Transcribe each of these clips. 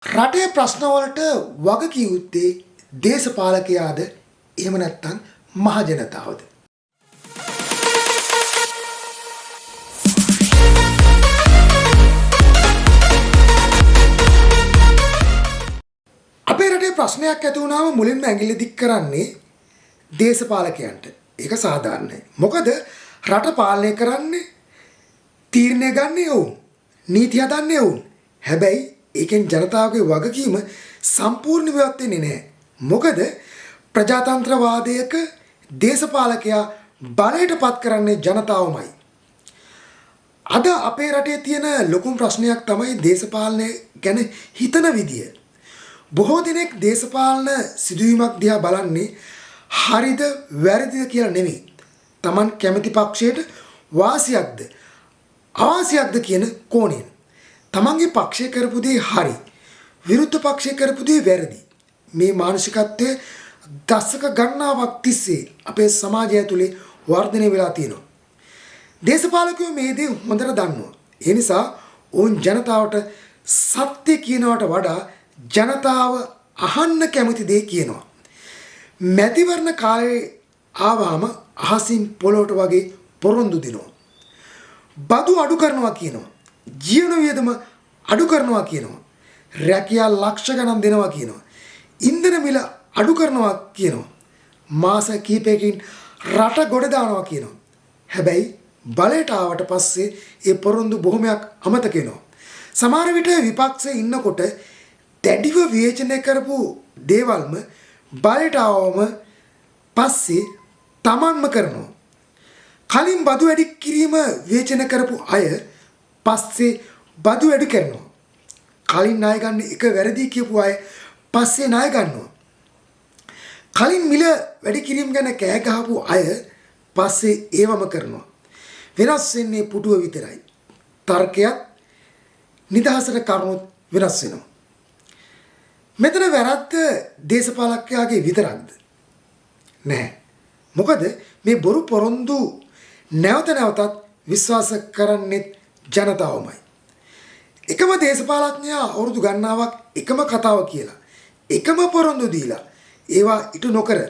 රටේ ප්‍රශ්න වලට වග කිය යුත්තේ දේශපාලකයාද එහෙම නැත්නම් මහ ජනතාවද? අපේ රටේ ප්‍රශ්නයක් ඇති වුණාම මුලින්ම ඇඟිල්ල දික් කරන්නේ දේශපාලකයන්ට. ඒක සාධාරණයි. මොකද රට පාලනය කරන්නේ තීරණය ගන්නේ ඔවුන්. නීති හදන්නේ ඔවුන්. හැබැයි ඒකෙන් ජනතාවගේ වගකීම සම්පූර්ණ ඉවත් වෙන්නේ නැහැ. මොකද ප්‍රජාතන්ත්‍රවාදයක දේශපාලකයා බලයට පත් කරන්නේ ජනතාවමයි. අද අපේ රටේ තියෙන ලොකුම ප්‍රශ්නයක් තමයි දේශපාලනය ගැන හිතන විදිය. බොහෝ දෙනෙක් දේශපාලන සිදුවීමක් දිහා බලන්නේ හරිද වැරදිද කියලා නෙමෙයි. Taman කැමති පක්ෂයට වාසියක්ද අවාසියක්ද කියන කෝණයෙන්. තමන්ගේ පක්ෂය කරපු දේ හරි විරුද්ධ පක්ෂය කරපු දේ වැරදි මේ මානසිකත්වයේ දශක ගණනාවක් තිස්සේ අපේ සමාජය ඇතුලේ වර්ධනය වෙලා තියෙනවා. දේශපාලකයෝ මේ දේ හොඳට දන්නවා. ඒ නිසා ඔවුන් ජනතාවට සත්‍ය කියනවට වඩා ජනතාව අහන්න කැමති දේ කියනවා. මැතිවරණ කාලේ ආවම අහසින් පොළොවට වගේ පොරොන්දු දෙනවා. බදු අඩු කරනවා කියනවා. ජීවන වියදම අඩු කරනවා කියනවා. රැකියා ලක්ෂ ගණන් දෙනවා කියනවා. ඉන්ධන මිල අඩු කරනවා කියනවා. මාස කිහිපයකින් රට ගොඩ දානවා කියනවා. හැබැයි බලයට ආවට පස්සේ ඒ පොරොන්දු බොහොමයක් අමතක වෙනවා. සමහර විට විපක්ෂයේ ඉන්නකොට දැඩිව විවේචනය කරපු දේවල්ම බලයට ආවම පස්සේ තමන්ම කරනවා. කලින් බදු වැඩි කිරීම විවේචනය කරපු අය පස්සේ බදු වැඩි කරනවා. කලින් ණය ගන්න එක වැරදි කියපු අය පස්සේ ණය ගන්නවා. කලින් මිල වැඩි කිරීම ගැන කෑ ගහපු අය පස්සේ ඒවම කරනවා. වෙනස් වෙන්නේ පුටුව විතරයි. තර්කයක් නිදහසට කරුණුත් වෙනස් වෙනවා. මෙතන වැරද්ද දේශපාලකයාගේ විතරක්ද? නැහැ. මොකද මේ බොරු පොරොන්දු නැවත නැවතත් විශ්වාස කරන්නේ ජනතාවමයි. එකම දේශපාලඥයා අවුරුදු ගණනාවක් එකම කතාව කියලා එකම පොරොන්දු දීලා ඒවා ඉටු නොකර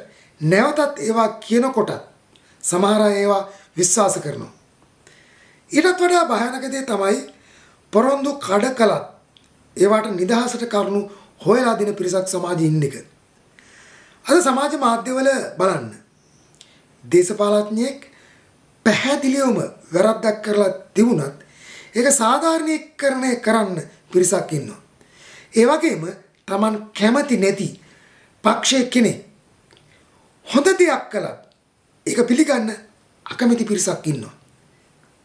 නැවතත් ඒවා කියනකොට සමහර අය ඒවා විශ්වාස කරනවා. ඊටත් වඩා භයානක දේ තමයි පොරොන්දු කඩ කළත් ඒවට නිදහසට කරුණු හොයලා දෙන පිරිසක් සමාජයේ ඉන්න එක. අද සමාජ මාධ්‍යවල බලන්න දේශපාලඥයෙක් පැහැදිලිවම වැරද්දක් කරලා තිබුණත් ඒක සාධාරණීකරණය කරන්න පිරිසක් ඉන්නවා. ඒ වගේම Taman කැමති නැති පක්ෂයේ කෙනෙක් හොඳ දෙයක් කළත් ඒක පිළිගන්න අකමැති පිරිසක් ඉන්නවා.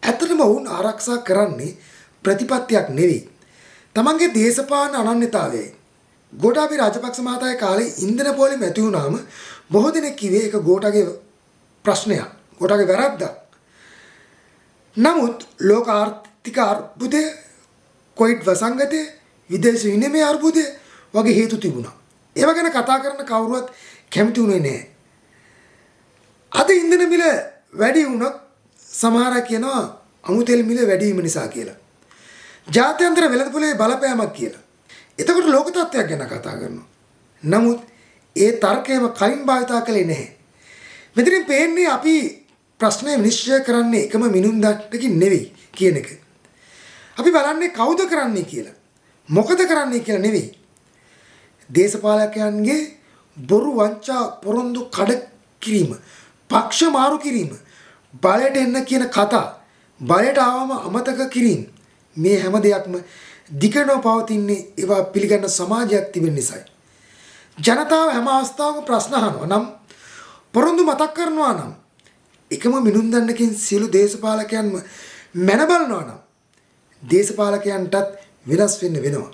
ඇත්තටම වුන් ආරක්ෂා කරන්නේ ප්‍රතිපත්තියක් නෙවෙයි. Tamanගේ දේශපාලන අනන්‍යතාවයයි. ගෝඨාභය රාජපක්ෂ මහතාගේ කාලේ ඉන්ධන පොලේ මැති වුණාම බොහෝ දෙනෙක් කිව්වේ ඒක ගෝඨාගේ ප්‍රශ්නයක්. ගෝඨාගේ වැරද්දක්. නමුත් ලෝක ආර්ථික අර්බුදය, කොවිඩ් වසංගතය, විදේශ විනිමය අර්බුදය වගේ හේතු තිබුණා. ඒව ගැන කතා කරන කවුරුවත් කැමති වුණේ නැහැ. අද ඉන්ධන මිල වැඩි වුණොත් සමහර අය කියනවා අමුතෙල් මිල වැඩි වීම නිසා කියලා. ජාත්‍යන්තර වෙළඳපොලේ බලපෑමක් කියලා. එතකොට ලෝක තත්ත්වයක් ගැන කතා කරනවා. නමුත් ඒ තර්කයම කලින් භාවිතා කළේ නැහැ. මෙතනින් පේන්නේ අපි ප්‍රශ්නය විනිශ්චය කරන්නේ එකම මිනුම්දට්ටකින් නෙවෙයි කියන එක. අපි බලන්නේ කවුද කරන්නේ කියලා. මොකද කරන්නේ කියලා නෙවෙයි. දේශපාලකයන්ගේ බොරු වංචා පොරොන්දු කඩ කිරීම, පක්ෂ මාරු කිරීම, බලයට එන්න කියන කතා, බලයට ආවම අමතක කිරීම මේ හැම දෙයක්ම දිගටම පවතින්නේ ඒවා පිළිගන්න සමාජයක් තිබෙන නිසායි. ජනතාව හැම අවස්ථාවකම ප්‍රශ්න අහනවා නම් පොරොන්දු මතක් කරනවා නම් එකම මිනුම් දණ්ඩකින් සියලු දේශපාලකයන්ම මැන බලනවා නම් දේශපාලකයන්ටත් වෙනස් වෙන්න වෙනවා.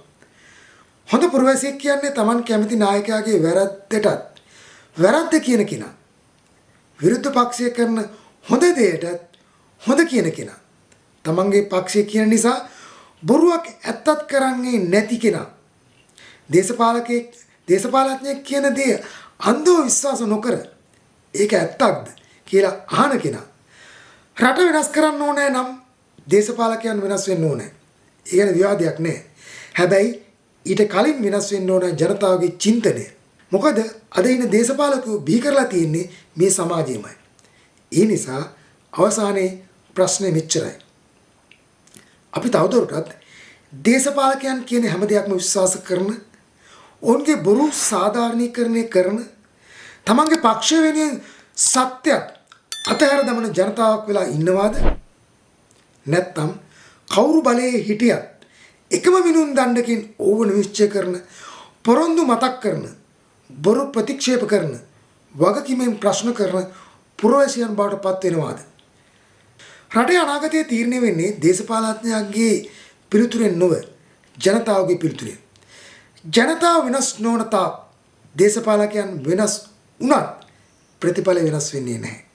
හොඳ පුරවැසියෙක් කියන්නේ Taman කැමති නායකයාගේ වැරද්දටත් වැරද්ද කියන කෙනා. විරුද්ධ පක්ෂය කරන හොඳ දෙයටත් හොඳ කියන කෙනා. Tamanගේ පක්ෂය කියන නිසා බොරුවක් ඇත්තත් කරන්නේ නැති කෙනා. දේශපාලඥයෙක් කියන දේ අන්ධව විශ්වාස නොකර ඒක ඇත්තක්ද කියලා අහන කෙනා. රට වෙනස් කරන්න ඕනේ නම් දේශපාලකයන් වෙනස් වෙන්න ඕනේ. ඒ ගැන විවාදයක් නැහැ. හැබැයි ඊට කලින් වෙනස් වෙන්න ඕන ජනතාවගේ චින්තනය. මොකද අද ඉන්න දේශපාලකයෝ බිහි කරලා තියෙන්නේ මේ සමාජයමයි. ඒ නිසා අවසානයේ ප්‍රශ්නේ මෙච්චරයි. අපි තවදුරටත් දේශපාලකයන් කියන හැම දෙයක්ම විශ්වාස කරන, ඔවුන්ගේ බොරු සාධාරණීකරණය කරන, තමන්ගේ පක්ෂය වෙනුවෙන් සත්‍යයක් අතහැර දමන ජනතාවක් වෙලා ඉන්නවාද? නැත්නම් කවුරු බලයේ හිටියත් එකම මිනුම් දණ්ඩකින් ඕව නිශ්චය කරන, පොරොන්දු මතක් කරන, බොරු ප්‍රතික්ෂේප කරන, වගකීමෙන් ප්‍රශ්න කරන පුරවැසියන් බවට පත් වෙනවාද? රටේ අනාගතය තීරණය වෙන්නේ දේශපාලඥයන්ගේ පිළිතුරෙන් නොව ජනතාවගේ පිළිතුරෙන්. ජනතාව වෙනස් නොවන තාක් දේශපාලකයන් වෙනස් වුණත් ප්‍රතිඵල වෙනස් වෙන්නේ නැහැ.